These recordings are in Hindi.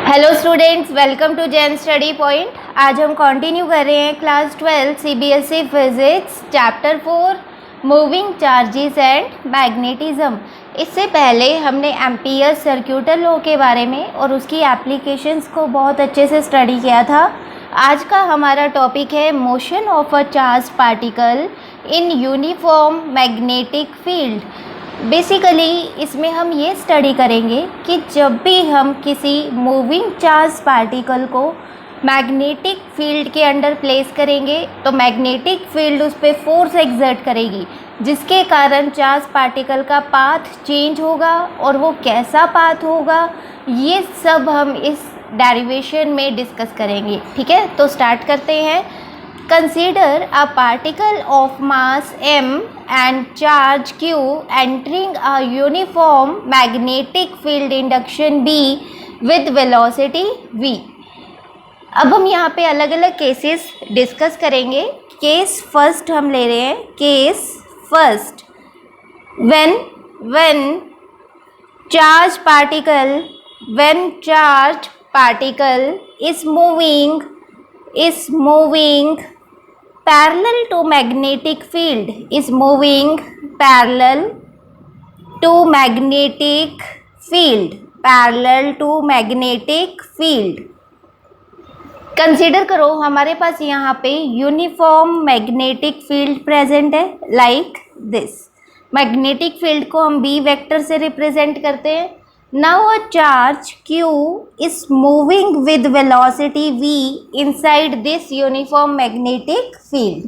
Hello students, welcome to Jain study point. आज हम कंटिन्यू कर रहे हैं class 12 CBSE physics chapter 4 moving charges and magnetism. इससे पहले हमने एम्पियर सर्क्यूटल लॉ के बारे में और उसकी एप्लीकेशंस को बहुत अच्छे से स्टडी किया था। आज का हमारा टॉपिक है motion of a charge particle in uniform magnetic field. Basically इसमें हम ये स्टडी करेंगे कि जब भी हम किसी मूविंग चार्ज पार्टिकल को मैग्नेटिक फील्ड के अंडर प्लेस करेंगे तो मैग्नेटिक फील्ड उस पर फोर्स एक्सर्ट करेगी, जिसके कारण चार्ज पार्टिकल का पाथ चेंज होगा। और वो कैसा पाथ होगा ये सब हम इस डेरिवेशन में डिस्कस करेंगे। ठीक है, तो स्टार्ट करते हैं। Consider a particle of mass m and charge q entering a uniform magnetic field induction B with velocity v। अब हम यहाँ पे अलग अलग केसेस डिस्कस करेंगे। केस फर्स्ट हम ले रहे हैं। Case first, when charge particle is moving parallel to magnetic field, is moving parallel to magnetic field। Consider करो हमारे पास यहाँ पे यूनिफॉर्म मैग्नेटिक फील्ड प्रेजेंट है, लाइक दिस। मैग्नेटिक फील्ड को हम बी वेक्टर से रिप्रेजेंट करते हैं। Now a charge q is moving with velocity v inside this uniform magnetic field.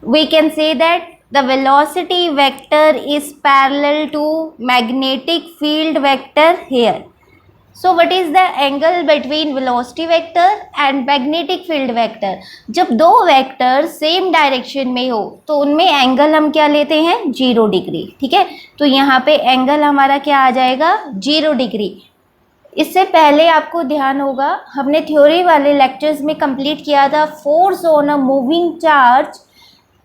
We can say that the velocity vector is parallel to magnetic field vector here. So what is the angle between velocity vector and magnetic field vector? जब दो वेक्टर सेम डायरेक्शन में हो तो उनमें एंगल हम क्या लेते हैं? 0 डिग्री। ठीक है, तो यहाँ पे एंगल हमारा क्या आ जाएगा? 0 डिग्री। इससे पहले आपको ध्यान होगा हमने थ्योरी वाले लेक्चर्स में कंप्लीट किया था force on a moving charge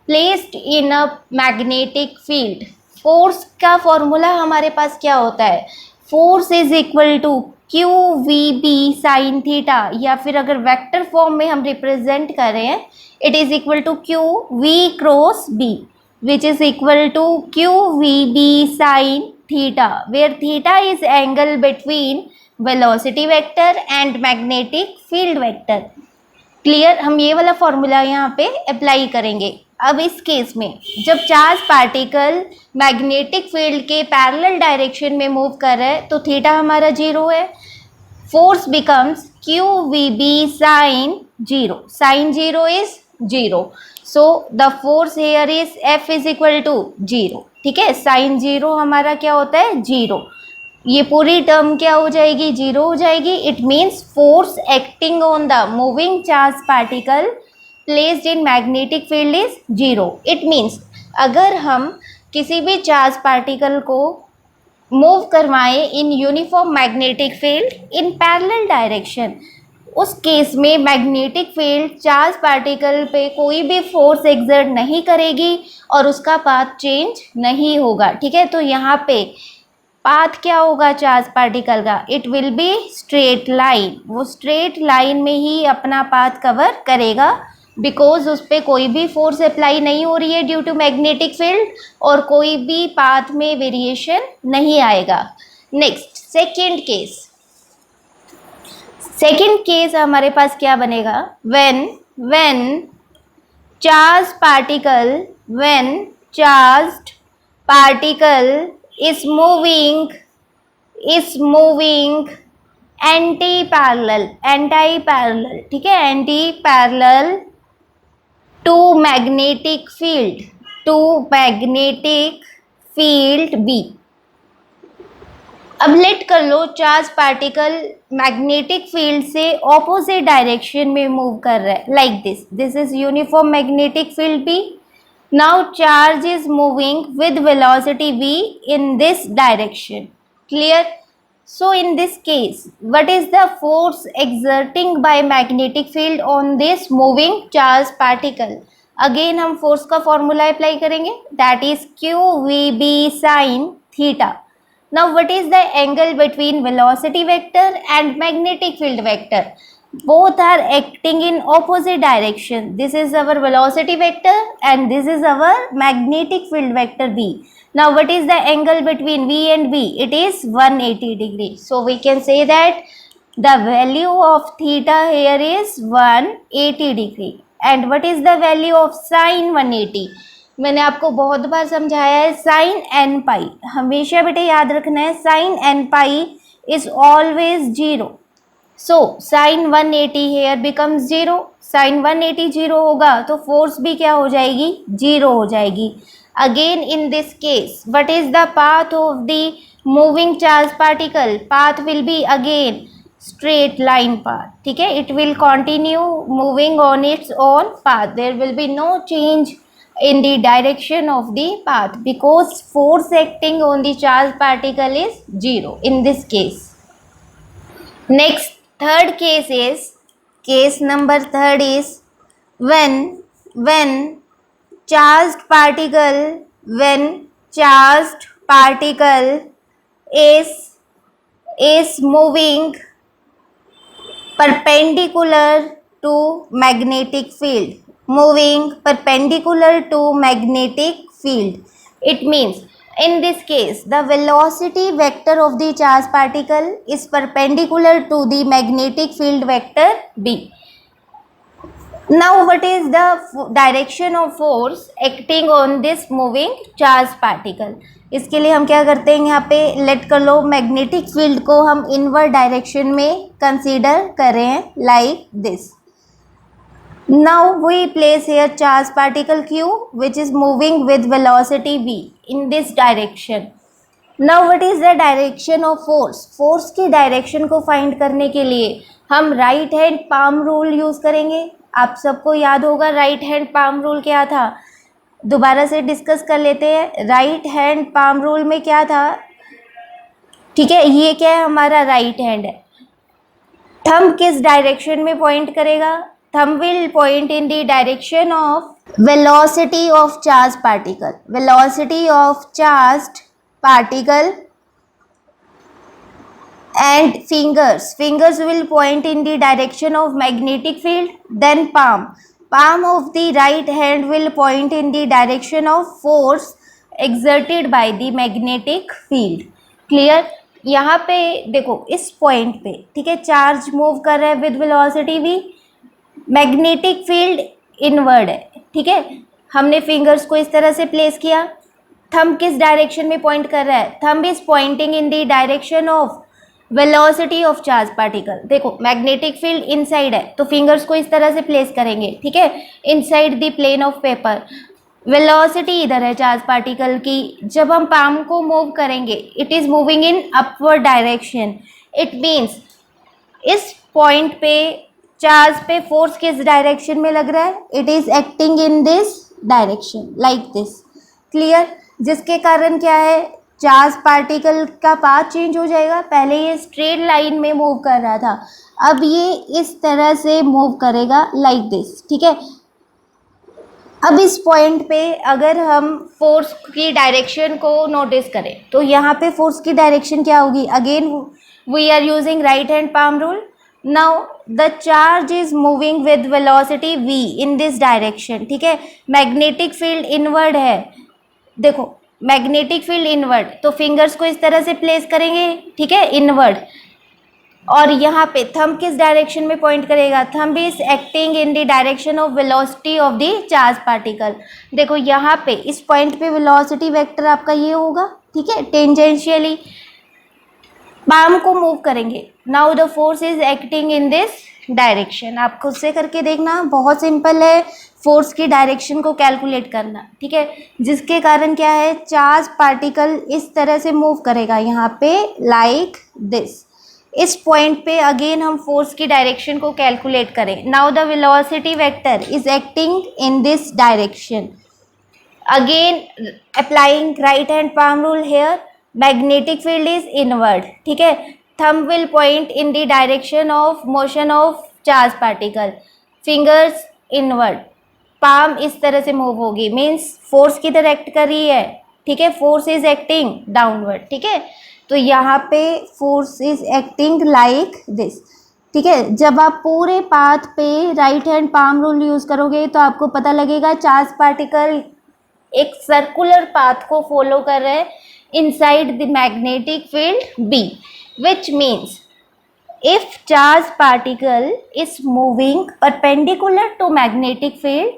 placed in a magnetic field. Force का फॉर्मूला हमारे पास क्या होता है? Force is equal to Q V B sine theta, या फिर अगर वेक्टर फॉर्म में हम रिप्रेजेंट कर रहे हैं it is equal to Q V cross B, which is equal to Q V B sine theta, where theta is angle between velocity vector and magnetic field vector. Clear? हम ये वाला फॉर्मूला यहाँ पे अप्लाई करेंगे। अब इस केस में जब चार्ज पार्टिकल मैग्नेटिक फील्ड के पैरेलल डायरेक्शन में मूव कर रहा है तो थीटा हमारा 0 है। Force becomes Q V B sine 0, sine 0 is 0, so the force here is F is equal to 0। ठीक है, साइन 0 हमारा क्या होता है? 0। ये पूरी टर्म क्या हो जाएगी? 0 हो जाएगी। It means force acting on the moving charge particle placed in magnetic field is 0। It means अगर हम किसी भी चार्ज पार्टिकल को मूव करवाएं in uniform magnetic field in parallel direction, उस केस में मैग्नेटिक फील्ड चार्ज पार्टिकल पे कोई भी फोर्स एक्सर्ट नहीं करेगी और उसका पाथ चेंज नहीं होगा। ठीक है, तो यहाँ पे पाथ क्या होगा चार्ज पार्टिकल का? It will be straight line. वो स्ट्रेट लाइन में ही अपना पाथ कवर करेगा बिकॉज उस पर कोई भी फोर्स अप्लाई नहीं हो रही है ड्यू टू मैग्नेटिक फील्ड और कोई भी पाथ में वेरिएशन नहीं आएगा। नेक्स्ट, सेकेंड केस हमारे पास क्या बनेगा? when charged particle is moving anti parallel. ठीक है, anti parallel to magnetic field B. अब लेट कर लो चार्ज पार्टिकल मैग्नेटिक फील्ड से ऑपोजिट डायरेक्शन में मूव कर रहा है, like this is uniform magnetic field B. Now charge is moving with velocity v in this direction। Clear? So in this case, what is the force exerting by magnetic field on this moving charge particle? Again हम force का formula apply करेंगे, that is q v b sin theta। Now what is the angle between velocity vector and magnetic field vector? Both are acting in opposite direction. This is our velocity vector and this is our magnetic field vector V. Now what is the angle between V and V? It is 180 degree. So we can say that the value of theta here is 180 degree. And what is the value of sin 180? मैंने आपको बहुत बार समझाया है, साइन एन पाई हमेशा बेटे याद रखना है, sine N pi is always zero. So sine 180 here becomes zero. Sine 180 zero होगा तो फोर्स भी क्या हो जाएगी? जीरो हो जाएगी. Again in this case what is the path of the moving charge particle? Path will be again straight line path. ठीक है, it will continue moving on its own path. There will be no change in the direction of the path because force acting on the charged particle is zero in this case. Next, third case is, case number third is when charged particle is moving perpendicular to magnetic field. Moving perpendicular to magnetic field. It means in this case the velocity vector of the charged particle is perpendicular to the magnetic field vector B. Now what is the direction of force acting on this moving charged particle? इसके लिए हम क्या करते हैं, यहाँ पे लेट कर लो मैग्नेटिक फील्ड को हम इनवर्ड डायरेक्शन में कंसीडर करें like this. Now we place here charge particle Q which is moving with velocity V in this direction. Now what is the direction of force? Force की डायरेक्शन को फाइंड करने के लिए हम right hand palm rule use करेंगे. आप सबको याद होगा राइट हैंड पाम रूल क्या था, दोबारा से डिस्कस कर लेते हैं. राइट हैंड पाम रूल में क्या था? ठीक है, ये क्या है, हमारा राइट हैंड है. थंब किस डायरेक्शन में पॉइंट करेगा? Thumb will point in the direction of velocity of charge particle. Velocity of charge particle and fingers will point in the direction of magnetic field. Then palm of the right hand will point in the direction of force exerted by the magnetic field. Clear? यहाँ पे देखो इस पॉइंट पे, ठीक है, चार्ज मूव कर रहा है with velocity v, magnetic field inward है. ठीक है, हमने फिंगर्स को इस तरह से प्लेस किया. थंब किस डायरेक्शन में पॉइंट कर रहा है? Thumb is pointing in the direction of velocity of charge particle. देखो मैग्नेटिक फील्ड इनसाइड है तो फिंगर्स को इस तरह से प्लेस करेंगे. ठीक है, inside the plane of paper. Velocity इधर है चार्ज पार्टिकल की. जब हम पाम को मूव करेंगे it is moving in upward direction. It means इस पॉइंट पे चार्ज पे फोर्स किस डायरेक्शन में लग रहा है? It is acting in this direction like this. Clear? जिसके कारण क्या है, चार्ज पार्टिकल का पाथ चेंज हो जाएगा. पहले ये स्ट्रेट लाइन में मूव कर रहा था, अब ये इस तरह से मूव करेगा लाइक दिस. ठीक है, अब इस पॉइंट पे अगर हम फोर्स की डायरेक्शन को नोटिस करें तो यहाँ पे फोर्स की डायरेक्शन क्या होगी? Again we are using right hand palm rule. Now the charge is moving with velocity v in this direction. ठीक है, मैग्नेटिक फील्ड इनवर्ड है. देखो मैग्नेटिक फील्ड इनवर्ड, तो फिंगर्स को इस तरह से प्लेस करेंगे. ठीक है, इनवर्ड. और यहाँ पे थंब किस डायरेक्शन में पॉइंट करेगा? Thumb is acting in the direction of velocity of the charge particle. देखो यहाँ पे इस पॉइंट पे वेलोसिटी वेक्टर आपका ये होगा. ठीक है, टेंजेंशियली पाम को मूव करेंगे. Now the force is acting in this direction. आप खुद से करके देखना, बहुत सिंपल है फोर्स की डायरेक्शन को कैलकुलेट करना. ठीक है, जिसके कारण क्या है, चार्ज पार्टिकल इस तरह से मूव करेगा यहाँ पे लाइक दिस. इस पॉइंट पे अगेन हम फोर्स की डायरेक्शन को कैलकुलेट करें. Now the velocity vector is acting in this direction. Again applying right hand palm rule here. Magnetic field is inward. ठीक है, thumb will point in the direction of motion of charge particle. Fingers inward. Palm इस तरह से मूव होगी, मीन्स फोर्स किधर एक्ट कर रही है? ठीक है, फोर्स इज एक्टिंग डाउनवर्ड. ठीक है, तो तो यहाँ पे force is acting like this, ठीक है। जब आप पूरे पाथ पे right hand palm rule use करोगे तो आपको पता लगेगा चार्ज पार्टिकल एक सर्कुलर पाथ को फॉलो कर रहे हैं inside the magnetic field B, which means if charge particle is moving perpendicular to magnetic field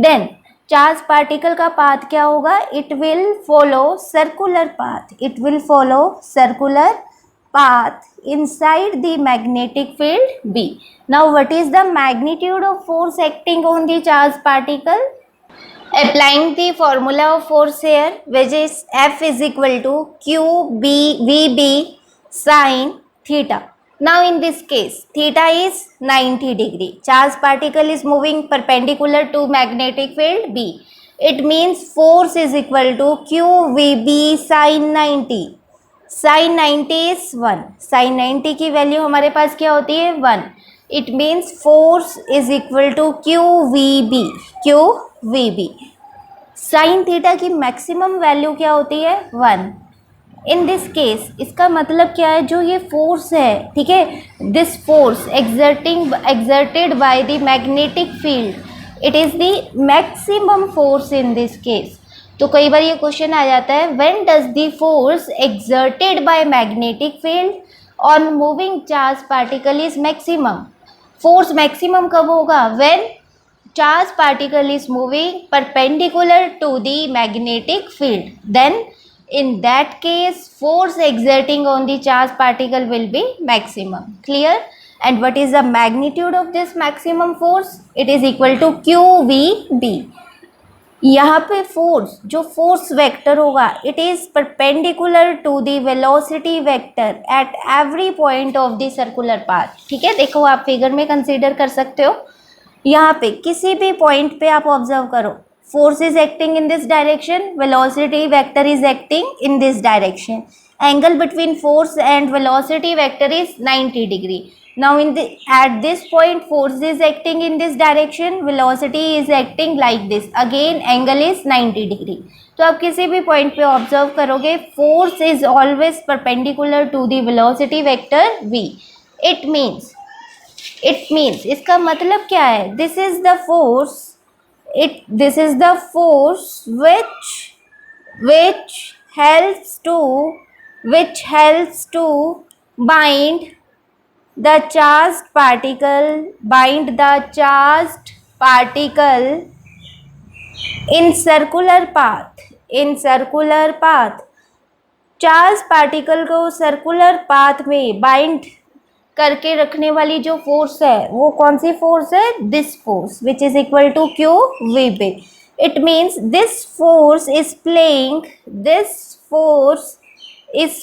then charge particle का path क्या होगा, it will follow circular path, it will follow circular path inside the magnetic field B. Now what is the magnitude of force acting on the charged particle? Applying the formula of force here, which is F is equal to VB sin theta. Now in this case theta is 90 degree, charged particle is moving perpendicular to magnetic field B, it means force is equal to QVB sin 90. sin 90 is 1, sin 90 की वैल्यू हमारे पास क्या होती है 1, it means force is equal to QVB. sin theta की मैक्सिमम वैल्यू क्या होती है 1. इन दिस केस इसका मतलब क्या है, जो ये फोर्स है, ठीक है, this force exerted by the magnetic field, it is the maximum force in this case. तो कई बार ये क्वेश्चन आ जाता है, when does the force exerted by magnetic field on moving charged particle is maximum? Force maximum कब होगा, when charged particle is moving perpendicular to the magnetic field, then in that case force exerting on the charged particle will be maximum. Clear? And what is the magnitude of this maximum force? It is equal to QVB. यहाँ पे फोर्स, जो फोर्स वेक्टर होगा, it is perpendicular to the velocity vector at every point of the circular path, ठीक है। देखो आप फिगर में कंसीडर कर सकते हो, यहाँ पे किसी भी पॉइंट पे आप ऑब्जर्व करो, force is acting in this direction, velocity vector is acting in this direction, angle between force and velocity vector is 90 degree. Now at this point force is acting in this direction, velocity is acting like this, again angle is 90 degree. तो आप किसी भी पॉइंट पे ऑब्जर्व करोगे, force is always perpendicular to the velocity vector v. It means इसका मतलब क्या है, this is the force which helps to bind the charged particle in circular path. Charge particle को सर्कुलर पाथ में बाइंड करके रखने वाली जो फोर्स है वो कौन सी फोर्स है, this force, which is equal to QVB. It means this force is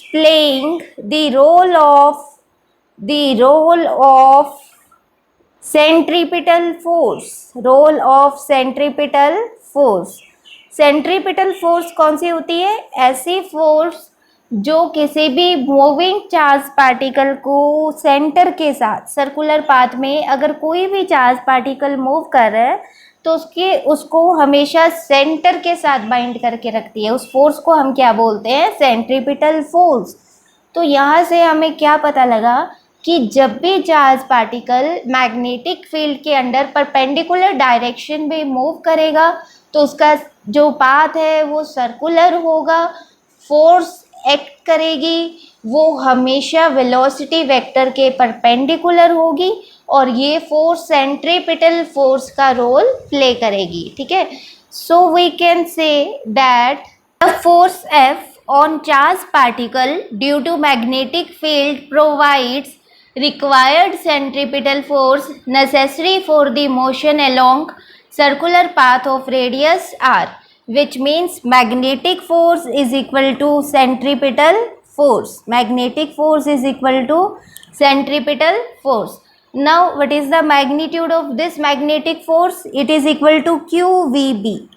playing the role of centripetal force. Centripetal force कौन सी होती है, ऐसी फोर्स जो किसी भी मूविंग चार्ज पार्टिकल को सेंटर के साथ सर्कुलर पाथ में अगर कोई भी चार्ज पार्टिकल मूव कर रहा है तो उसको हमेशा सेंटर के साथ बाइंड करके रखती है. उस फोर्स को हम क्या बोलते हैं, सेंट्रीपिटल फोर्स. तो यहाँ से हमें क्या पता लगा कि जब भी चार्ज पार्टिकल मैग्नेटिक फील्ड के अंडर परपेंडिकुलर डायरेक्शन में मूव करेगा तो उसका जो पाथ है वो सर्कुलर होगा, फोर्स एक्ट करेगी वो हमेशा वेलोसिटी वेक्टर के परपेंडिकुलर होगी और ये फोर्स सेंट्रीपिटल फोर्स का रोल प्ले करेगी. ठीक है, so we can say that the force F on charged particle due to magnetic field provides required centripetal force necessary for the motion along circular path of radius r, which means magnetic force is equal to centripetal force. Magnetic force is equal to centripetal force. Now what is the magnitude of this magnetic force? It is equal to QVB.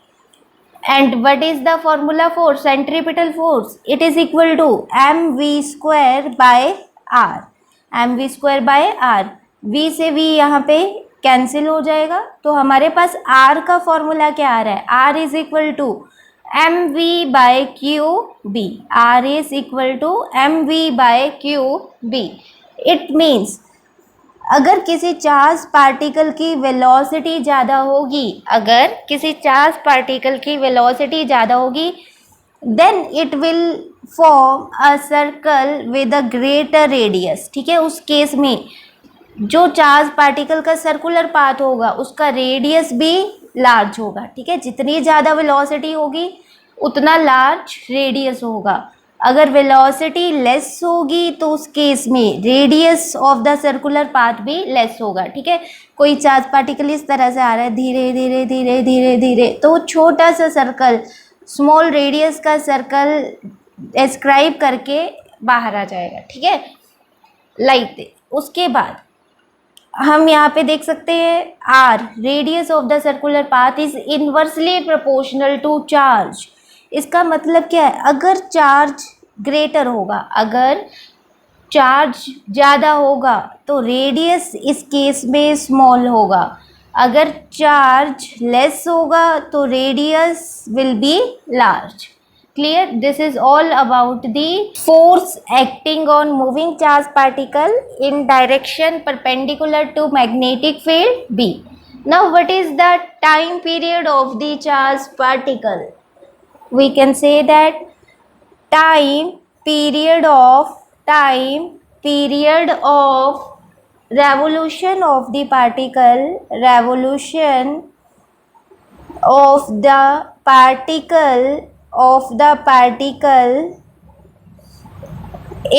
And what is the formula for centripetal force? It is equal to mv square by r. mv square by r. v से v यहाँ पे कैंसिल हो जाएगा तो हमारे पास r का फॉर्मूला क्या आ रहा है, r is equal to mv/qb. r is equal to mv/qb. It means अगर किसी चार्ज पार्टिकल की वेलोसिटी ज़्यादा होगी, अगर किसी चार्ज पार्टिकल की वेलोसिटी ज़्यादा होगी, then it will form a circle with a greater radius. ठीक है, उस केस में जो चार्ज पार्टिकल का सर्कुलर पाथ होगा उसका रेडियस भी लार्ज होगा. ठीक है, जितनी ज़्यादा वेलोसिटी होगी उतना लार्ज रेडियस होगा. अगर वेलोसिटी लेस होगी तो उस केस में radius of the circular path भी लेस होगा. ठीक है, कोई चार्ज पार्टिकल इस तरह से आ रहा है धीरे धीरे धीरे धीरे धीरे, तो छोटा सा सर्कल, स्मॉल रेडियस का सर्कल एस्क्राइब करके बाहर आ जाएगा. ठीक है, लाइक उसके बाद हम यहाँ पे देख सकते हैं R, radius of the circular path is inversely proportional to charge. इसका मतलब क्या है, अगर चार्ज ग्रेटर होगा, अगर चार्ज ज़्यादा होगा तो रेडियस इस केस में स्मॉल होगा. अगर चार्ज लेस होगा तो radius will be large. Clear? This is all about the force acting on moving charge particle in direction perpendicular to magnetic field B. Now what is the time period of the charge particle? We can say that time period of revolution of the particle, revolution of the particle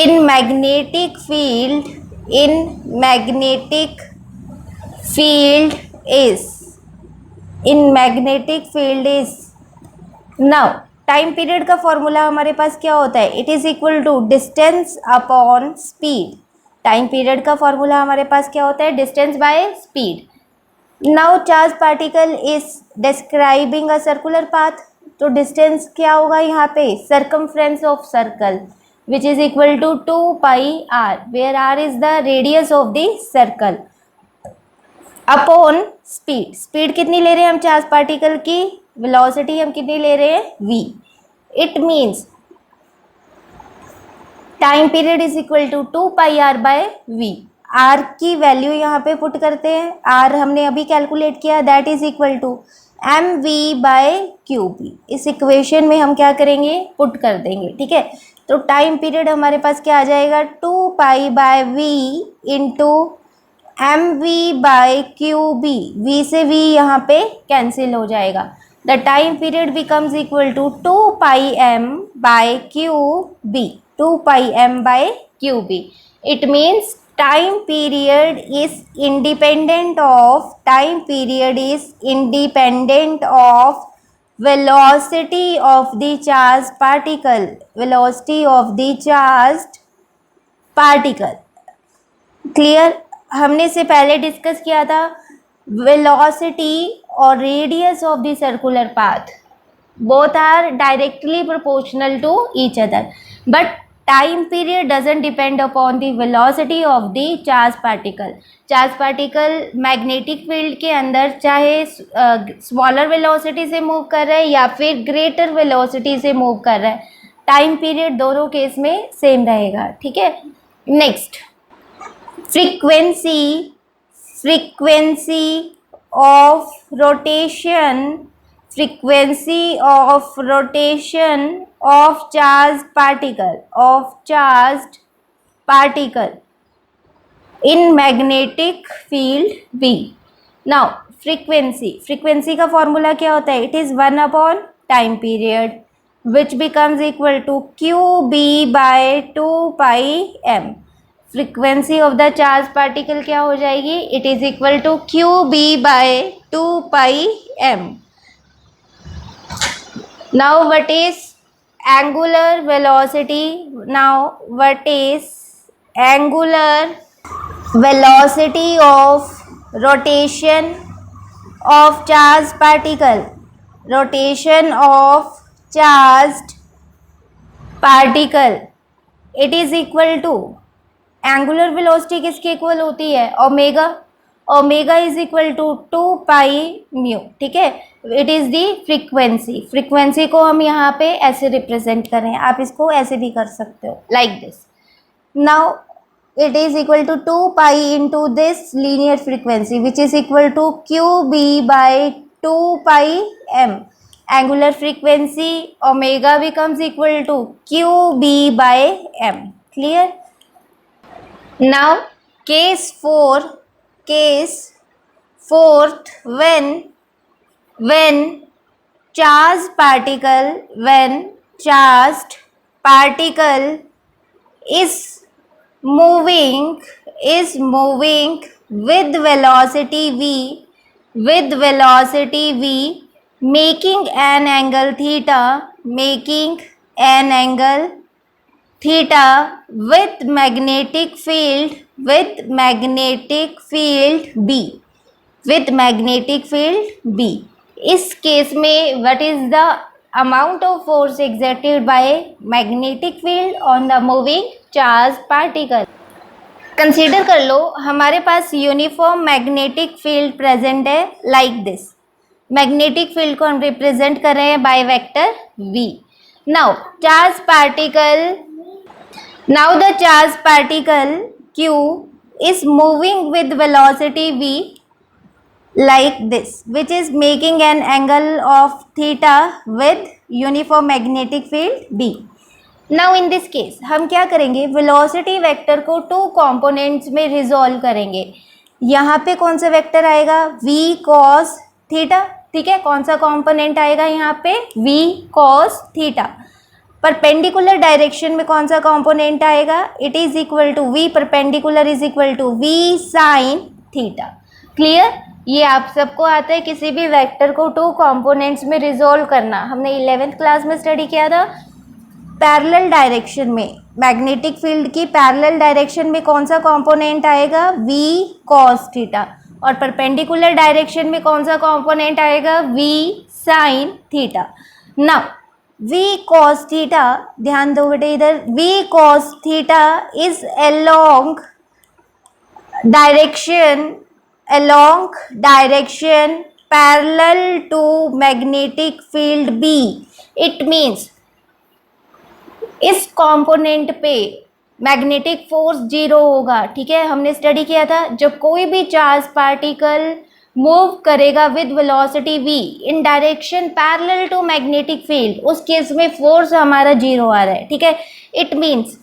in magnetic field is now time period का फॉर्मूला हमारे पास क्या होता है, it is equal to distance upon speed. Time period का फॉर्मूला हमारे पास क्या होता है, distance by speed. Now charge particle is describing a circular path, तो डिस्टेंस क्या होगा यहाँ पे, circumference of circle, which is equal to 2πr, where r is the radius of the circle, upon speed. Speed कितनी ले रहे हैं हम चार्ज पार्टिकल की, वेलोसिटी हम कितनी ले रहे हैं, v. It means time period is equal to 2πr/v. r की वैल्यू यहाँ पे पुट करते हैं, r हमने अभी कैलकुलेट किया, that is equal to mv/qb. इस इक्वेशन में हम क्या करेंगे, पुट कर देंगे. ठीक है, तो टाइम पीरियड हमारे पास क्या आ जाएगा, 2π/v इंटू mv/qb. v से v यहाँ पे कैंसिल हो जाएगा. The time period becomes equal to 2πm/qb. 2πm/qb. It means time period is independent of velocity of the charged particle, velocity of the charged particle. Clear? हमने से पहले डिस्कस किया था velocity और radius of the circular path both are directly proportional to each other, but time period doesn't depend upon the velocity of the charge particle. Charge particle magnetic field के अंदर चाहे स्मॉलर वेलोसिटी से मूव कर रहा है या फिर ग्रेटर वेलोसिटी से मूव कर रहा है, टाइम पीरियड दोनों केस में सेम रहेगा. ठीक है, next frequency of rotation of charged particle in magnetic field B. Now frequency का फॉर्मूला क्या होता है, it is 1/time period which becomes equal to qb/2πm. frequency of the charged particle क्या हो जाएगी, it is equal to qb/2πm. Now what is angular velocity? Now what is angular velocity of rotation of charged particle? Rotation of charged particle, it is equal to angular velocity किसके इक्वल होती है, omega. Omega is equal to 2π mu. ठीक है, it is the frequency. Frequency को हम यहाँ पे ऐसे रिप्रेजेंट करें, आप इसको ऐसे भी कर सकते हो, like this. Now it is equal to 2 pi into this linear frequency which is equal to qb by 2 pi m. Angular frequency omega becomes equal to qb by m. Clear? Now case 4th, when charged particle is moving with velocity v, making an angle theta with magnetic field b. इस केस में what is the amount of force exerted by magnetic field on the moving charged particle? Consider कर लो हमारे पास यूनिफॉर्म मैग्नेटिक फील्ड प्रेजेंट है, लाइक दिस। मैग्नेटिक फील्ड को हम रिप्रेजेंट कर रहे हैं by vector v। Now the charge particle q is moving with velocity v like this, which is making an angle of theta with uniform magnetic field b. Now in this case हम क्या करेंगे, वेलोसिटी वेक्टर को 2 कंपोनेंट्स में रिजॉल्व करेंगे। यहाँ पे कौन सा वेक्टर आएगा, v cos थीटा, ठीक है। कौन सा कंपोनेंट आएगा यहाँ पे, v cos theta. Perpendicular direction में कौन सा कंपोनेंट आएगा, it is equal to v perpendicular is equal to v sin theta. Clear? ये आप सबको आता है किसी भी वेक्टर को 2 कंपोनेंट्स में रिजॉल्व करना। हमने 11th क्लास में स्टडी किया था। पैरेलल डायरेक्शन में मैग्नेटिक फील्ड की पैरेलल डायरेक्शन में कौन सा कंपोनेंट आएगा, v cos थीटा, और परपेंडिकुलर डायरेक्शन में कौन सा कंपोनेंट आएगा, v sin theta. Now v cos theta, ध्यान दो बेटे इधर, v cos theta is along direction parallel to magnetic field B. It means इस कंपोनेंट पे मैग्नेटिक फोर्स 0 होगा, ठीक है। हमने स्टडी किया था जब कोई भी चार्ज पार्टिकल मूव करेगा with velocity v in direction parallel to magnetic field, उस केस में फोर्स हमारा 0 आ रहा है, ठीक है। It means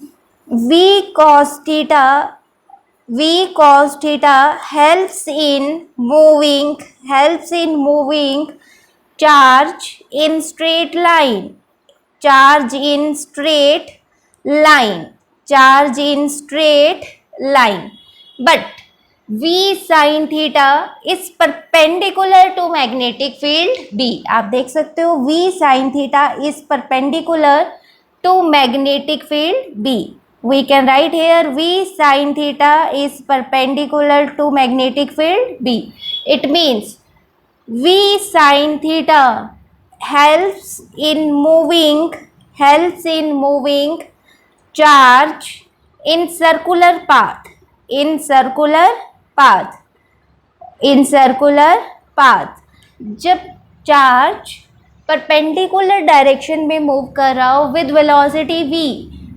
v cos theta helps in moving charge in straight line, but v sin theta is perpendicular to magnetic field B. आप देख सकते हो v sin theta is perpendicular to magnetic field B. We can write here v sin theta is perpendicular to magnetic field B. It means v sin theta helps in moving charge in circular path. जब चार्ज परपेंडिकुलर डायरेक्शन में मूव कर रहा हो विद वेलोसिटी v,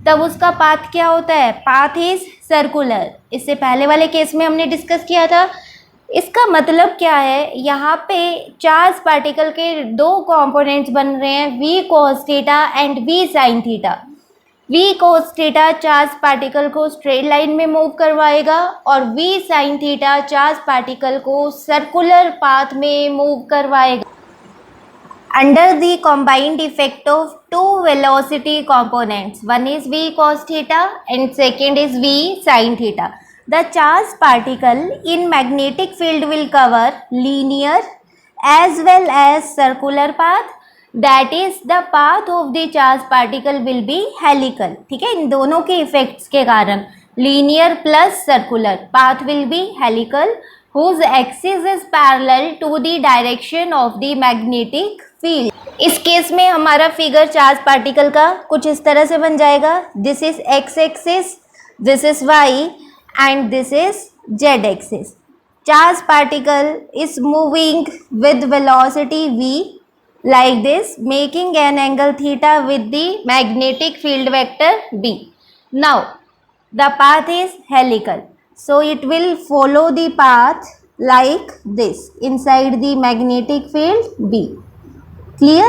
तब उसका पाथ क्या होता है, पाथ इज सर्कुलर। इससे पहले वाले केस में हमने डिस्कस किया था। इसका मतलब क्या है, यहाँ पे चार्ज पार्टिकल के 2 कंपोनेंट्स बन रहे हैं, v cos theta and v sin theta. v cos theta charge particle को स्ट्रेट लाइन में मूव करवाएगा और v sin theta charge particle को सर्कुलर पाथ में मूव करवाएगा under the combined effect of 2 velocity components. One is v cos theta and second is v sin theta. The charged particle in magnetic field will cover linear as well as circular path. That is the path of the charged particle will be helical. ठीक है, इन दोनों के इफेक्ट्स के कारण linear plus circular path will be helical whose axis is parallel to the direction of the magnetic field. इस केस में हमारा फिगर चार्ज पार्टिकल का कुछ इस तरह से बन जाएगा। This is x axis, this is y and this is z axis. charged particle is moving with velocity v like this, making an angle theta with the magnetic field vector b. Now the path is helical, so it will follow the path like this inside the magnetic field b. Clear?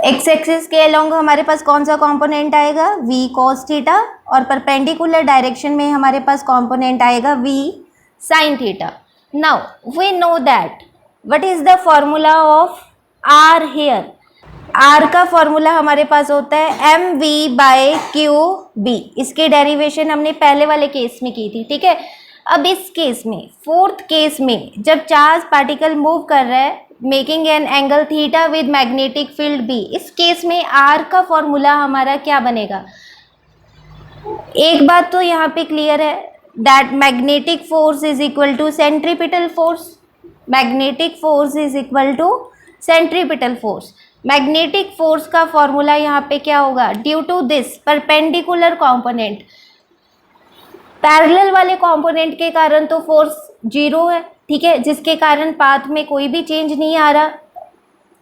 X axis के अलोंग हमारे पास कौन सा कंपोनेंट आएगा, v cos थीटा, और परपेंडिकुलर डायरेक्शन में हमारे पास कंपोनेंट आएगा v sin theta. Now we know that what is the formula of r here. r का फॉर्मूला हमारे पास होता है mv बाय क्यू बी. इसके डेरिवेशन हमने पहले वाले केस में की थी, ठीक है. अब इस केस में, फोर्थ केस में, जब चार्ज पार्टिकल मूव कर रहा है making an angle theta with magnetic field B, इस केस में आर का फॉर्मूला हमारा क्या बनेगा. एक बात तो यहाँ पे क्लियर है that magnetic force is equal to centripetal force. Magnetic force is equal to centripetal force. Magnetic force का फॉर्मूला यहाँ पे क्या होगा, due to this perpendicular component. Parallel वाले कंपोनेंट के कारण तो फोर्स जीरो है, ठीक है, जिसके कारण पाथ में कोई भी चेंज नहीं आ रहा.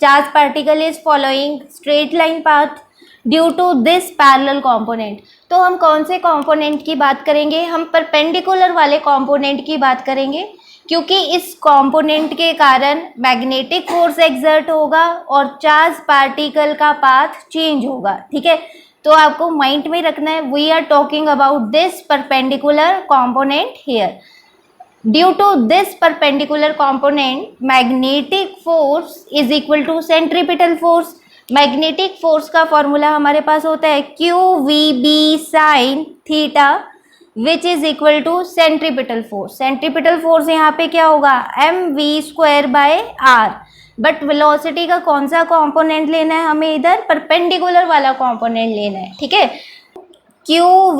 Charge particle is following straight line path due to this parallel component. तो हम कौन से कंपोनेंट की बात करेंगे, हम परपेंडिकुलर वाले कंपोनेंट की बात करेंगे, क्योंकि इस कंपोनेंट के कारण मैग्नेटिक फोर्स एक्सर्ट होगा और चार्ज पार्टिकल का पाथ चेंज होगा, ठीक है. तो आपको माइंड में रखना है we are talking about this perpendicular component here. Due to this perpendicular component magnetic force is equal to centripetal force. Magnetic force का फॉर्मूला हमारे पास होता है Q V B sine theta which is equal to centripetal force. Centripetal force यहाँ पे क्या होगा, M V square by R. But velocity का कौन सा कंपोनेंट लेना है हमें, इधर परपेंडिकुलर वाला कंपोनेंट लेना है, ठीक है. Q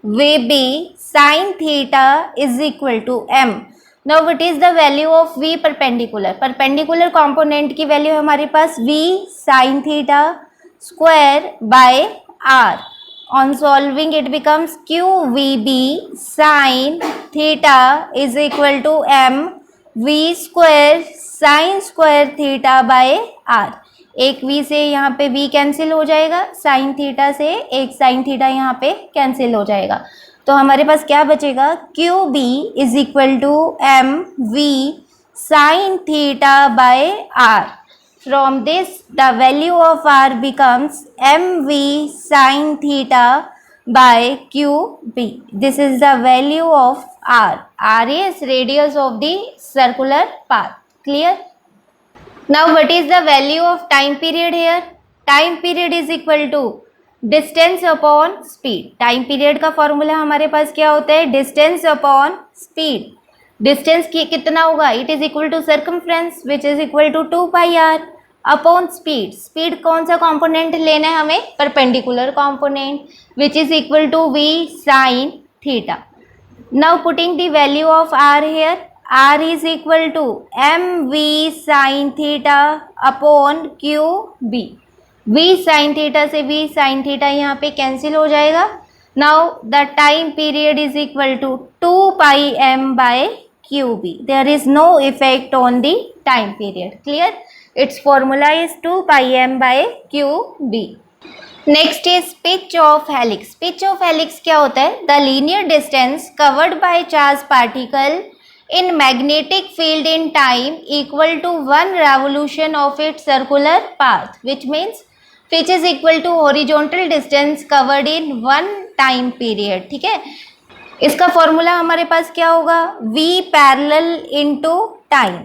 V B sine theta is equal to M. Now what is the value of v perpendicular. Perpendicular component की वैल्यू हमारे पास v sine theta square by r. On solving it becomes Q V B sine theta is equal to M V square sine square theta by R. एक v से यहाँ पे v कैंसिल हो जाएगा, साइन थीटा से एक साइन थीटा यहाँ पे कैंसिल हो जाएगा. तो हमारे पास क्या बचेगा, Q B is equal to M V sine theta by R. From this the value of R becomes M V sine theta by QB. This is the value of R. R is radius of the circular path. Clear? Now what is the value of time period here? Time period is equal to distance upon speed. Time period का फॉर्मूला हमारे पास क्या होता है, distance upon speed. Distance की कितना होगा, it is equal to circumference which is equal to 2 pi r upon speed. Speed कौन सा कंपोनेंट लेना है हमें, perpendicular component which is equal to v sine theta. Now putting the value of r here, r is equal to M V sine theta upon Q B. v sine theta से v साइन थीटा यहाँ पे कैंसिल हो जाएगा. Now the time period is equal to 2 pi m by Q B. There is no effect on the time period. Clear? Its formula is 2 pi m by QB. Next is pitch of helix. Pitch of helix क्या होता है, the linear distance covered by charged particle in magnetic field in time equal to 1 revolution of its circular path, which means which is equal to horizontal distance covered in 1 time period. ठीक है, इसका फॉर्मूला हमारे पास क्या होगा, v parallel into time.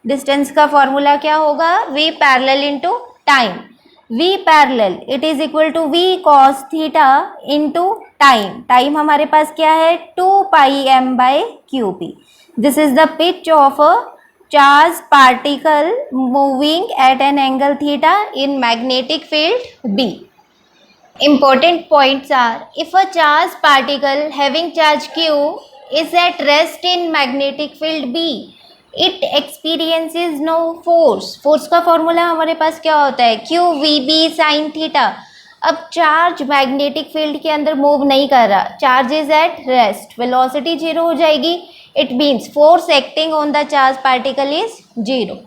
Distance का फॉर्मूला क्या होगा, v parallel into time. v parallel it is equal to v cos theta into time. Time हमारे पास क्या है, 2 pi m by Q B. This is the pitch of a charge particle moving at an angle theta in magnetic field b. Important points are, if a charged particle having charge q is at rest in magnetic field b, it experiences no force. Force का फॉर्मूला हमारे पास क्या होता है, Q V B sine theta. अब चार्ज मैग्नेटिक फील्ड के अंदर मूव नहीं कर रहा, charge is at rest, velocity zero हो जाएगी. It means force acting on the charged particle is 0.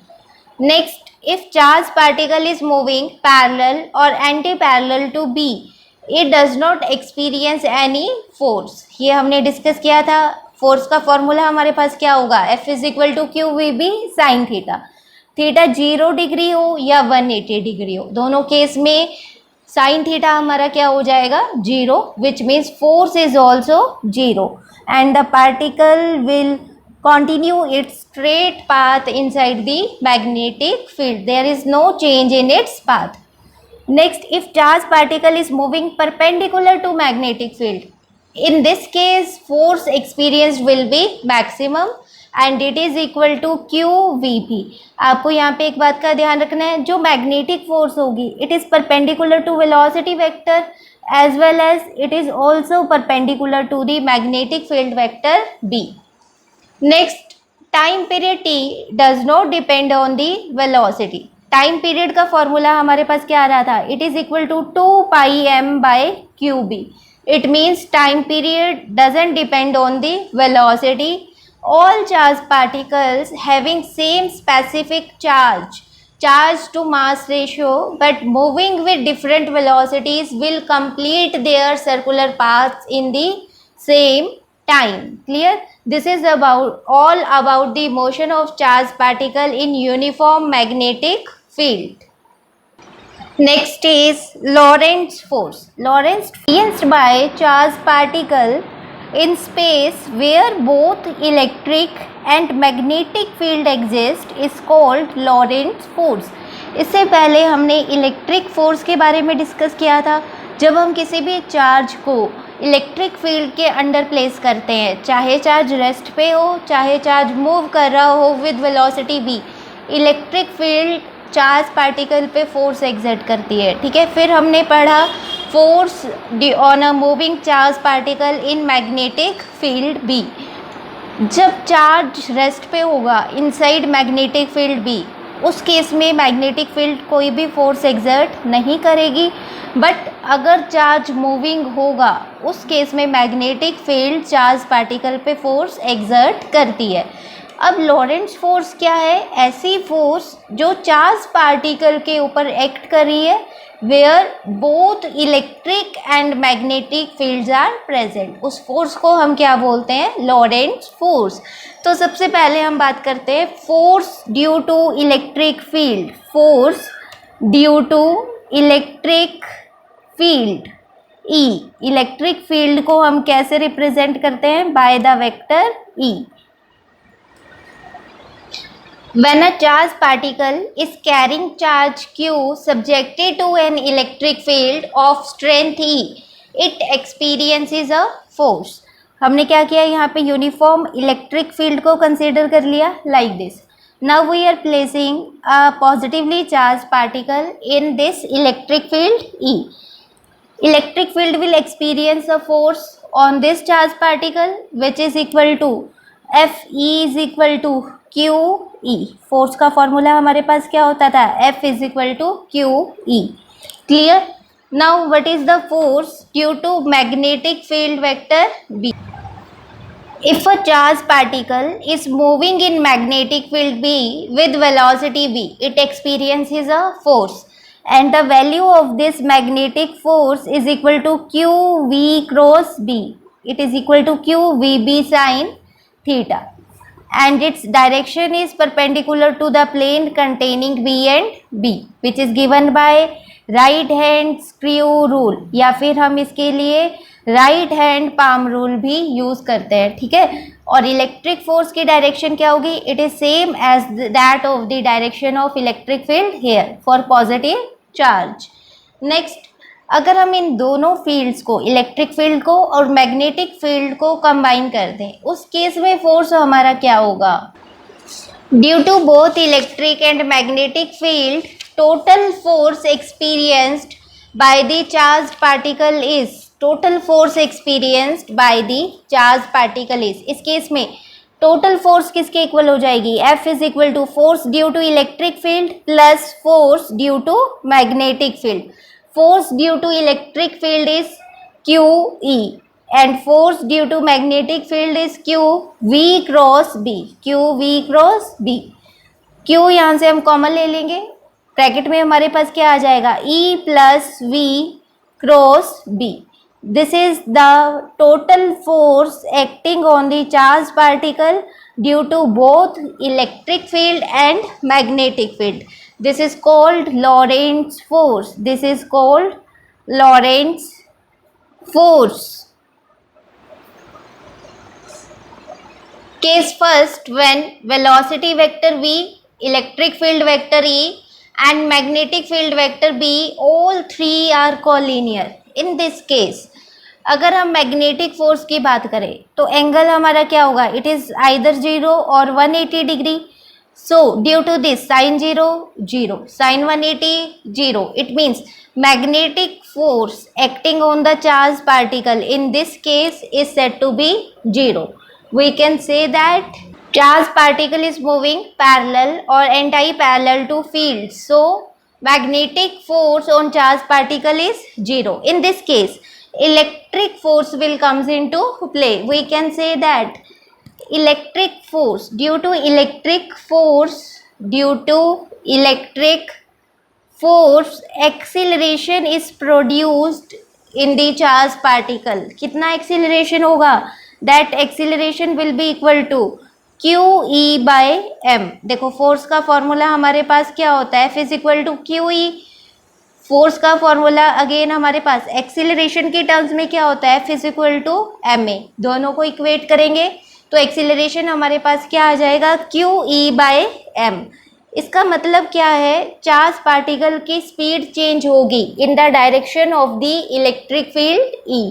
Next, if charged particle is moving parallel or anti-parallel to B, it does not experience any force. ये हमने डिस्कस किया था. फोर्स का फॉर्मूला हमारे पास क्या होगा? F is equal to Q V B sine theta. Theta 0 degree हो या 180 डिग्री हो, दोनों केस में साइन थीटा हमारा क्या हो जाएगा? 0, which means force is also 0 and the particle will continue its straight path inside the magnetic field. There is no change in its path. Next, if charged particle is moving perpendicular to magnetic field, in this case force experienced will be maximum and it is equal to QVP. आपको यहाँ पे एक बात का ध्यान रखना है, जो मैग्नेटिक फोर्स होगी it is perpendicular to velocity vector as well as it is also perpendicular to the magnetic field vector B. Next, time period t does not depend on the velocity. Time period का फॉर्मूला हमारे पास क्या आ रहा था? It is equal to 2πm/qb. It means time period doesn't depend on the velocity. All charge particles having same specific charge to mass ratio but moving with different velocities will complete their circular paths in the same time. Clear? This is all about the motion of charged particle in uniform magnetic field. Next is Lorentz force. Lorentz experienced by charged particle in space where both electric and magnetic field exist is called Lorentz force. इससे पहले हमने इलेक्ट्रिक फोर्स के बारे में डिस्कस किया था. जब हम किसी भी चार्ज को इलेक्ट्रिक फील्ड के अंडर प्लेस करते हैं, चाहे चार्ज रेस्ट पे हो चाहे चार्ज मूव कर रहा हो with velocity v, electric field charge particle पे फोर्स एक्सर्ट करती है. ठीक है. फिर हमने पढ़ा force on a moving charge particle in magnetic field b. जब चार्ज रेस्ट पे होगा इनसाइड मैग्नेटिक फील्ड b, उस केस में मैग्नेटिक फील्ड कोई भी फोर्स एक्सर्ट नहीं करेगी. बट अगर चार्ज मूविंग होगा उस केस में मैग्नेटिक फील्ड चार्ज पार्टिकल पे फोर्स एक्सर्ट करती है. अब लॉरेंट्ज फोर्स क्या है? ऐसी फोर्स जो चार्ज पार्टिकल के ऊपर एक्ट कर रही है where both electric and magnetic fields are present. उस फोर्स को हम क्या बोलते हैं? Lorentz force. तो सबसे पहले हम बात करते हैं force due to electric field. Force due to electric field E. Electric field को हम कैसे रिप्रेजेंट करते हैं? By the vector E. When a charged particle is carrying charge Q subjected to an electric field of strength E, it experiences a force. हमने क्या किया? यहाँ पे यूनिफॉर्म इलेक्ट्रिक फील्ड को कंसीडर कर लिया like this. Now we are placing a positively charged particle in this electric field E. Electric field will experience a force on this charged particle which is equal to Fe is equal to QE. Force का फॉर्मूला हमारे पास क्या होता था? F is equal to QE. Clear? Now what is the force due to magnetic field vector B? If a charged particle is moving in magnetic field B with velocity v, it experiences a force. And the value of this magnetic force is equal to QV cross B. It is equal to QVB sin theta. And its direction is perpendicular to the plane containing B and B, which is given by right hand screw rule. या फिर हम इसके लिए राइट हैंड पाम रूल भी यूज करते हैं. ठीक है. और इलेक्ट्रिक फोर्स की डायरेक्शन क्या होगी? It is same as that of the direction of electric field here for positive charge. Next, अगर हम इन दोनों फील्ड्स को, इलेक्ट्रिक फील्ड को और मैग्नेटिक फील्ड को कंबाइन कर दें, उस केस में फोर्स हमारा क्या होगा? Due to both electric and magnetic field, total force experienced by the charged particle is, total force experienced by the charged particle is. इस केस में टोटल फोर्स किसके इक्वल हो जाएगी? F is equal to force due to electric field plus force due to magnetic field. Force due to electric field is QE and force due to magnetic field is q v cross b, q v cross b. q यहाँ से हम कॉमन ले लेंगे, ब्रैकेट में हमारे पास क्या आ जाएगा, E plus V cross B. This is the total force acting on the charge particle due to both electric field and magnetic field. This is called Lorentz force. This is called Lorentz force. Case first, when velocity vector v, electric field vector E and magnetic field vector B, all three are collinear. In this case, अगर हम मैग्नेटिक फोर्स की बात करें तो एंगल हमारा क्या होगा, इट इज आइदर 0 और 180 degree. So due to this sine 0 0, sine 180 0. It means magnetic force acting on the charged particle in this case is said to be 0. We can say that charged particle is moving parallel or anti-parallel to field. So magnetic force on charged particle is 0. In this case, electric force will comes into play. We can say that electric force, due to electric force, acceleration is produced in the charged particle. कितना acceleration होगा, that acceleration will be equal to QE by M. देखो फोर्स का फॉर्मूला हमारे पास क्या होता है, F is equal to QE. Force का फॉर्मूला अगेन हमारे पास एक्सीलरेशन के टर्म्स में क्या होता है, F is equal to ma. दोनों को इक्वेट करेंगे तो एक्सीलरेशन हमारे पास क्या आ जाएगा, QE by M. इसका मतलब क्या है, चार्ज पार्टिकल की स्पीड चेंज होगी इन the direction of the electric field E.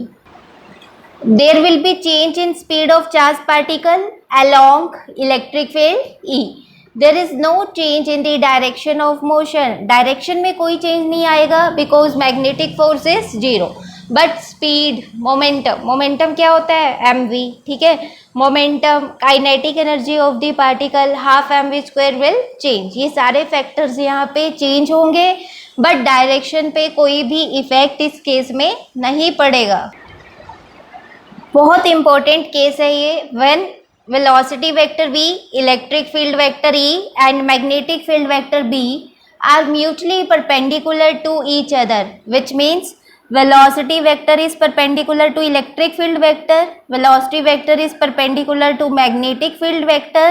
There will be change in speed of charged particle along electric field E. There is no change in the direction of motion. Direction में कोई चेंज नहीं आएगा because magnetic force is 0. But speed, momentum क्या होता है, mv. ठीक है, momentum, kinetic energy of the particle half mv square will change. ये सारे फैक्टर्स यहाँ पे चेंज होंगे बट डायरेक्शन पे कोई भी इफेक्ट इस केस में नहीं पड़ेगा. बहुत इंपॉर्टेंट केस है ये. When velocity vector v, electric field vector E and magnetic field vector B are mutually perpendicular to each other, which means velocity vector is perpendicular to electric field vector, velocity vector is perpendicular to magnetic field vector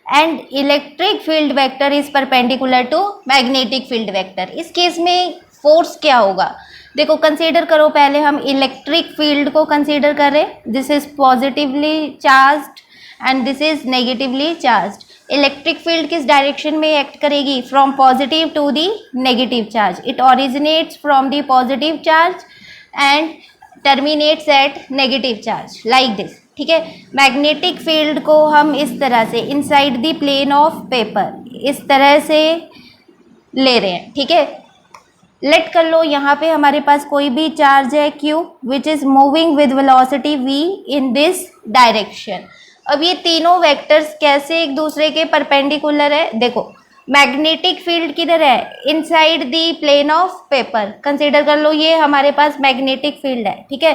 and electric field vector is perpendicular to magnetic field vector. इस केस में फोर्स क्या होगा, देखो कंसीडर करो, पहले हम इलेक्ट्रिक फील्ड को कंसीडर करें. This is positively charged and this is negatively charged. Electric field किस डायरेक्शन में एक्ट करेगी, from positive to the negative charge. It originates from the positive charge and terminates at negative charge like this. ठीक है, मैग्नेटिक फील्ड को हम इस तरह से inside the plane of paper इस तरह से ले रहे हैं. ठीक है, लेट कर लो यहाँ पे हमारे पास कोई भी चार्ज है Q which is moving with velocity V in this direction. अब ये तीनों वेक्टर्स कैसे एक दूसरे के परपेंडिकुलर है, देखो मैग्नेटिक फील्ड किधर है, inside the plane of paper. Consider कर लो ये हमारे पास मैग्नेटिक फील्ड है. ठीक है,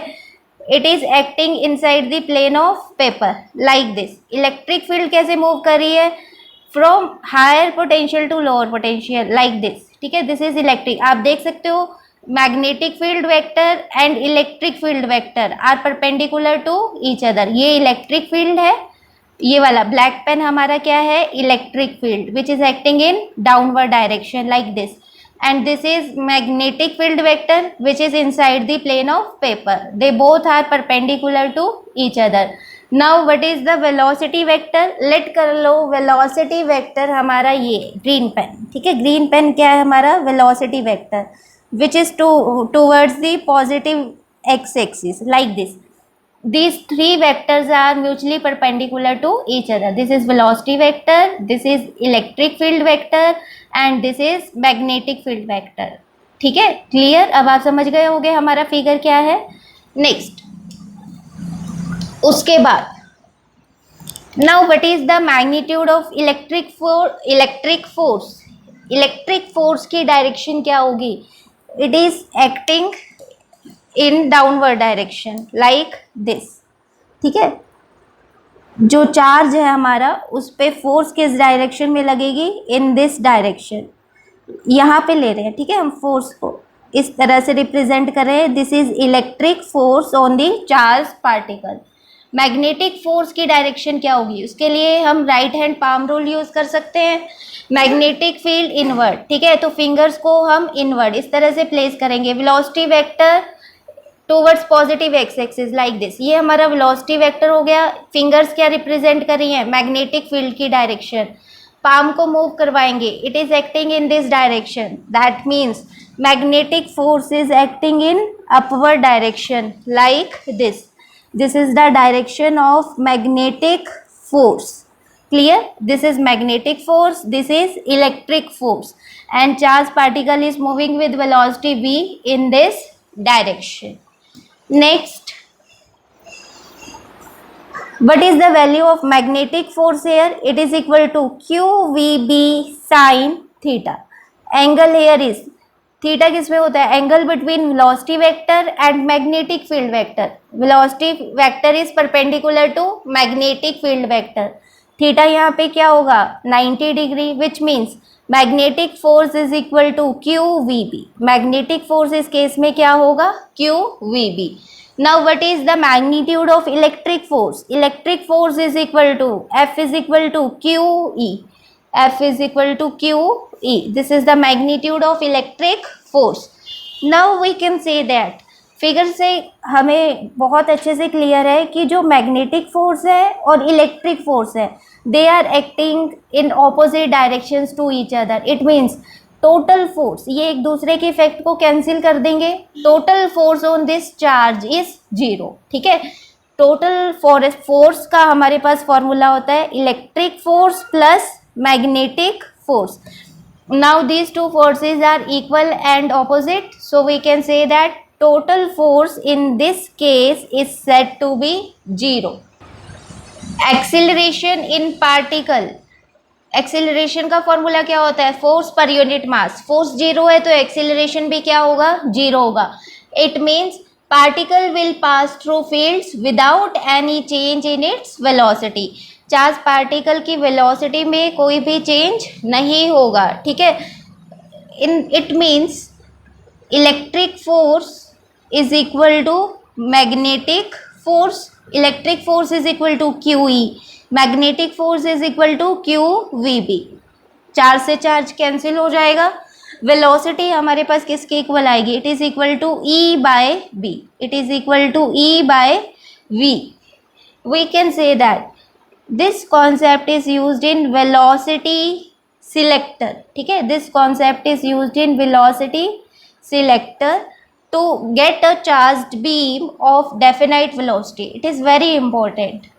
it is acting inside the plane of paper like this. Electric field कैसे मूव कर रही है, from higher potential to lower potential like this. ठीक है, दिस इज इलेक्ट्रिक. आप देख सकते हो magnetic field vector and electric field vector are perpendicular to each other. ये इलेक्ट्रिक फील्ड है, ये वाला ब्लैक पेन हमारा क्या है, electric field which is acting in downward direction like this. And this is magnetic field vector which is inside the plane of paper. They both are perpendicular to each other. Now what is the velocity vector, let कर लो वेलोसिटी वेक्टर हमारा ये ग्रीन पेन. ठीक है, ग्रीन पेन क्या है हमारा, velocity vector which is towards the positive x axis like this. These three vectors are mutually perpendicular to each other. This is velocity vector, this is electric field vector and this is magnetic field vector. ठीक है, क्लियर. अब आप समझ गए होंगे हमारा फिगर क्या है. नेक्स्ट, उसके बाद now what is the magnitude of electric force. Electric force की डायरेक्शन क्या होगी, it is acting in downward direction like this, ठीक है। जो चार्ज है हमारा उस पे फोर्स किस डायरेक्शन में लगेगी, इन दिस डायरेक्शन, यहाँ पे ले रहे हैं, ठीक है। हम फोर्स को इस तरह से रिप्रेजेंट कर रहे हैं, this is electric force on the charge particle. Magnetic force की डायरेक्शन क्या होगी, उसके लिए हम right hand palm rule use कर सकते हैं। मैग्नेटिक फील्ड इनवर्ड, ठीक है, तो फिंगर्स को हम इनवर्ड इस तरह से प्लेस करेंगे। Velocity vector towards positive x axis like this, ये हमारा वेलोसिटी वेक्टर हो गया। फिंगर्स क्या रिप्रेजेंट कर रही हैं, मैग्नेटिक फील्ड की डायरेक्शन। पाम को मूव करवाएंगे, it is acting in this direction, that means magnetic force is acting in upward direction like this, this is the direction of magnetic force. Clear? This is magnetic force, this is electric force, and charged particle is moving with velocity v in this direction. Next, what is the value of magnetic force here? It is equal to qvb sin theta. Angle here is theta किस में होता है, angle between velocity vector and magnetic field vector. Velocity vector is perpendicular to magnetic field vector. Theta यहाँ पे क्या होगा, 90 degree, which means magnetic force is equal to Q V B. Magnetic force इस केस में क्या होगा, Q V B. Now what is the magnitude of electric force, electric force is equal to F is equal to Q E, F is equal to QE. This is the magnitude of electric force. Now we can say that figure से हमें बहुत अच्छे से क्लियर है कि जो मैग्नेटिक फोर्स है और इलेक्ट्रिक फोर्स है, they are acting in opposite directions to each other. It means total force, ये एक दूसरे के इफेक्ट को कैंसिल कर देंगे। Total force on this charge is 0, ठीक है। टोटल फोर्स का हमारे पास फॉर्मूला होता है electric force plus magnetic force. Now these two forces are equal and opposite, so we can say that total force in this case is said to be 0. Acceleration in particle, acceleration का फॉर्मूला क्या होता है, force per unit mass. Force 0 है तो एक्सेलरेशन भी क्या होगा, 0 होगा। It means particle will pass through fields without any change in its velocity. Charge particle की वेलोसिटी में कोई भी चेंज नहीं होगा, ठीक है। It means electric force is equal to magnetic force, electric force is equal to Q E, magnetic force is equal to Q V B. Charge से चार्ज कैंसिल हो जाएगा। वेलोसिटी हमारे पास किसके इक्वल आएगी, it is equal to E bye B, it is equal to E by V. We can say that this concept is used in velocity selector, ठीक है। this concept is used in velocity selector to get a charged beam of definite velocity. it is very important.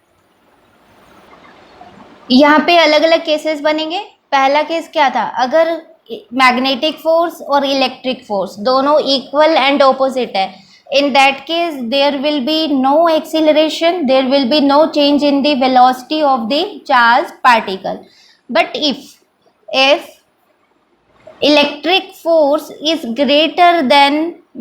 यहाँ पे अलग अलग केसेस बनेंगे। पहला केस क्या था, अगर मैग्नेटिक फोर्स और इलेक्ट्रिक फोर्स दोनों इक्वल एंड ऑपोजिट है, in that case there will be no acceleration, there will be no change in the velocity of the charged particle. But if electric force is greater than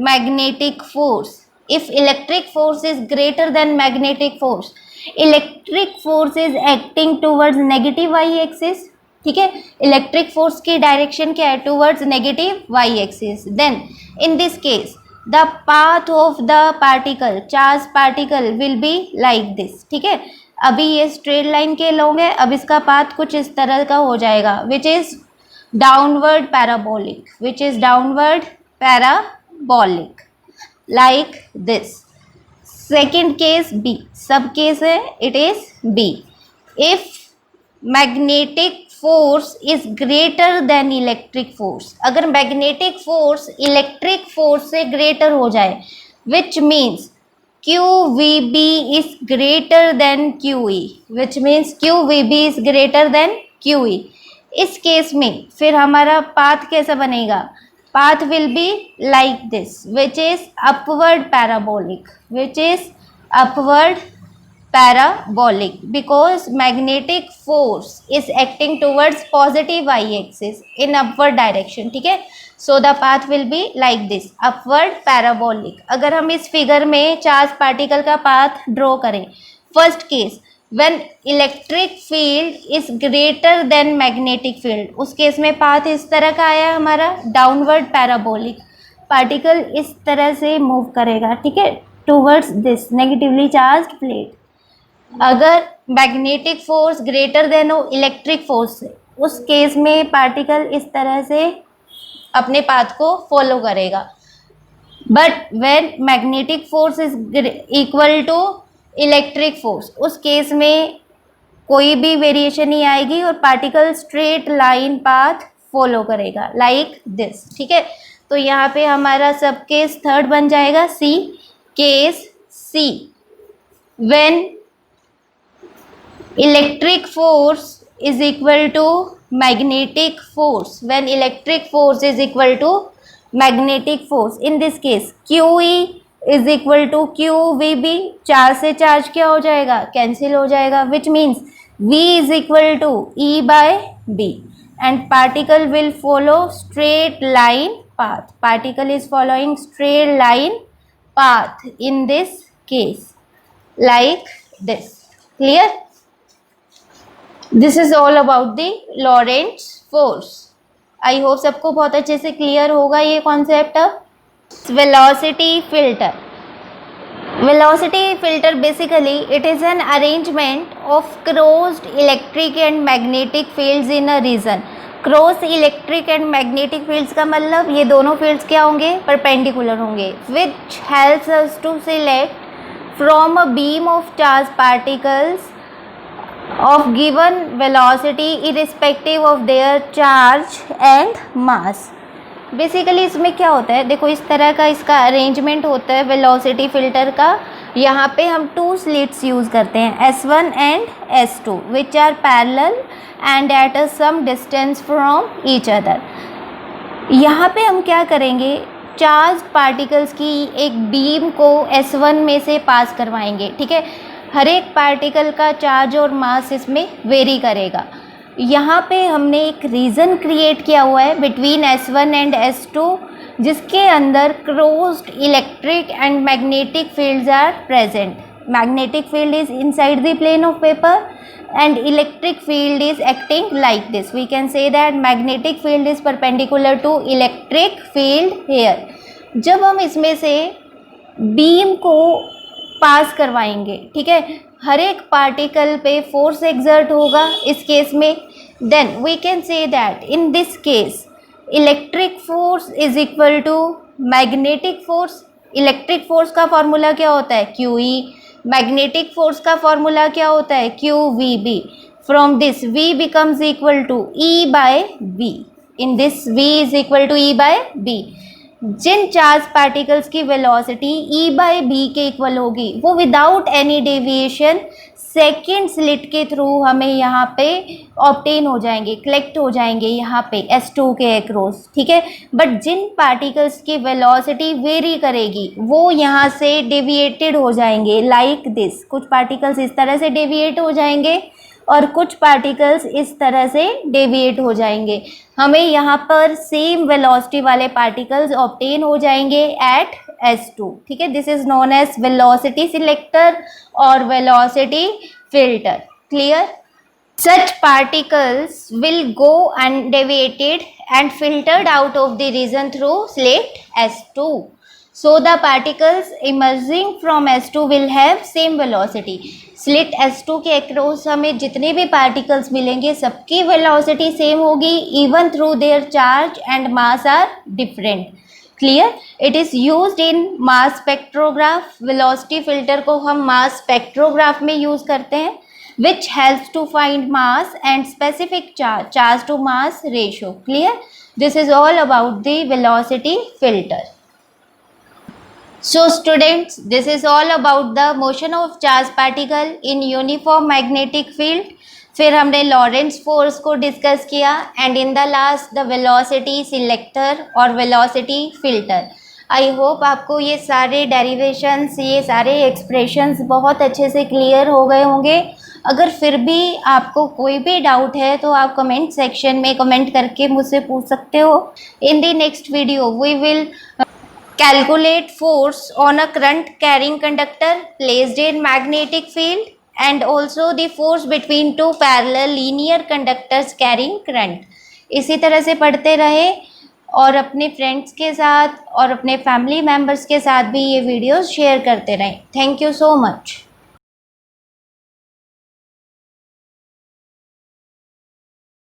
magnetic force, if electric force is greater than magnetic force, electric force is acting towards negative y axis, ठीक है। इलेक्ट्रिक फोर्स की डायरेक्शन क्या है, towards negative y axis, then in this case the path of the particle, charged particle will be like this, ठीक है। अभी ये स्ट्रेट लाइन के लोग हैं, अब इसका पाथ कुछ इस तरह का हो जाएगा, which is downward parabolic, which is downward parabolic like this. Second case B, sub case है, it is B. If magnetic force is greater than electric force, अगर मैग्नेटिक फोर्स इलेक्ट्रिक फोर्स से ग्रेटर हो जाए, which means Q V B is greater than Q E, which means Q V B is greater than Q E. इस केस में फिर हमारा पाथ कैसा बनेगा, path will be like this, which is upward parabolic, which is upward parabolic because magnetic force is acting towards positive y-axis in upward direction. ठीक है, so the path will be like this, upward parabolic. अगर हम इस फिगर में चार्ज पार्टिकल का पाथ ड्रॉ करें, first case when electric field is greater than magnetic field, उस केस में पाथ इस तरह का आया हमारा डाउनवर्ड पैराबोलिक, पार्टिकल इस तरह से मूव करेगा, ठीक है, towards this negatively charged plate. अगर मैग्नेटिक फोर्स ग्रेटर देन हो इलेक्ट्रिक फोर्स से, उस केस में पार्टिकल इस तरह से अपने पाथ को फॉलो करेगा. But when magnetic force is equal to electric force, उस केस में कोई भी वेरिएशन नहीं आएगी और particle straight line path follow करेगा लाइक दिस. ठीक है, तो यहाँ पे हमारा सब केस थर्ड बन जाएगा C. Case C, when electric force is equal to magnetic force, when electric force is equal to magnetic force, in this case QE is equal to QVB, charge से चार्ज क्या हो जाएगा, कैंसिल हो जाएगा, which means V is equal to E by B and particle will follow straight line path. Particle is following straight line path in this case like this. Clear? This is all about the Lorentz force. I hope सबको बहुत अच्छे से क्लियर होगा ये concept. Velocity filter. Velocity filter basically it is an arrangement of crossed electric and magnetic fields in a region. Cross electric and magnetic fields का मतलब ये दोनों फील्ड्स क्या होंगे, परपेंडिकुलर होंगे, which helps us to select from a beam of charge particles of given velocity irrespective of their charge and mass. Basically इसमें क्या होता है, देखो इस तरह का इसका अरेंजमेंट होता है वेलोसिटी फिल्टर का. यहाँ पे हम टू स्लिट्स यूज़ करते हैं S1 and S2 which are parallel and at a some distance from each other. यहाँ पे हम क्या करेंगे, चार्ज पार्टिकल्स की एक बीम को S1 में से पास करवाएंगे. ठीक है, हर एक पार्टिकल का चार्ज और मास इसमें वेरी करेगा. यहाँ पे हमने एक रीजन क्रिएट किया हुआ है बिटवीन S1 एंड S2 जिसके अंदर crossed electric and magnetic fields are present. Magnetic field is inside the plane of paper and electric field is acting like this. We can say that magnetic field is perpendicular to electric field here. जब हम इसमें से बीम को पास करवाएंगे, ठीक है, हर एक पार्टिकल पे फोर्स एक्सर्ट होगा इस केस में, then we can say that in this case electric force is equal to magnetic force. Electric force का फॉर्मूला क्या होता है, QE. मैग्नेटिक फोर्स का फॉर्मूला क्या होता है, QVB. From this V becomes equal to E by B. in this V is equal to E by B. जिन चार्ज पार्टिकल्स की वेलोसिटी E बाई B के इक्वल होगी वो without any deviation second slit के थ्रू हमें यहाँ पे ऑब्टेन हो जाएंगे, कलेक्ट हो जाएंगे यहाँ पे S2 के अक्रॉस. ठीक है, बट जिन पार्टिकल्स की वेलोसिटी वेरी करेगी वो यहाँ से डेविएटेड हो जाएंगे लाइक दिस. कुछ पार्टिकल्स इस तरह से डेविएट हो जाएंगे और कुछ पार्टिकल्स इस तरह से डेविएट हो जाएंगे. हमें यहाँ पर सेम वेलोसिटी वाले पार्टिकल्स ऑब्टेन हो जाएंगे एट S2. ठीक है, this is known as velocity selector और velocity filter. Clear? Such particles will go undeviated and filtered out of the region through slit S2. So the particles emerging from S2 will have same velocity. Slit S2 के अक्रॉस हमें जितने भी पार्टिकल्स मिलेंगे सबकी वेलोसिटी सेम होगी even through their charge and mass are different. Clear? It is used in mass spectrograph. Velocity filter को हम मास स्पेक्ट्रोग्राफ में यूज़ करते हैं which helps to find mass and specific charge to mass ratio. Clear? This is all about the velocity filter. So students, this is all about the motion of charge particle in uniform magnetic field. फिर हमने लॉरेंट्ज फोर्स को डिस्कस किया and in the last the velocity selector और वेलोसिटी फिल्टर. आई होप आपको ये सारे डेरिवेशंस, ये सारे एक्सप्रेशंस बहुत अच्छे से क्लियर हो गए होंगे। अगर फिर भी आपको कोई भी डाउट है तो आप कमेंट सेक्शन में कमेंट करके मुझसे पूछ सकते हो। In the next video we will calculate force on a current carrying conductor placed in magnetic field and also the force between two parallel linear conductors carrying current। इसी तरह से पढ़ते रहे और अपने फ्रेंड्स के साथ और अपने फैमिली मेम्बर्स के साथ भी ये वीडियोस शेयर करते रहें। Thank you so much.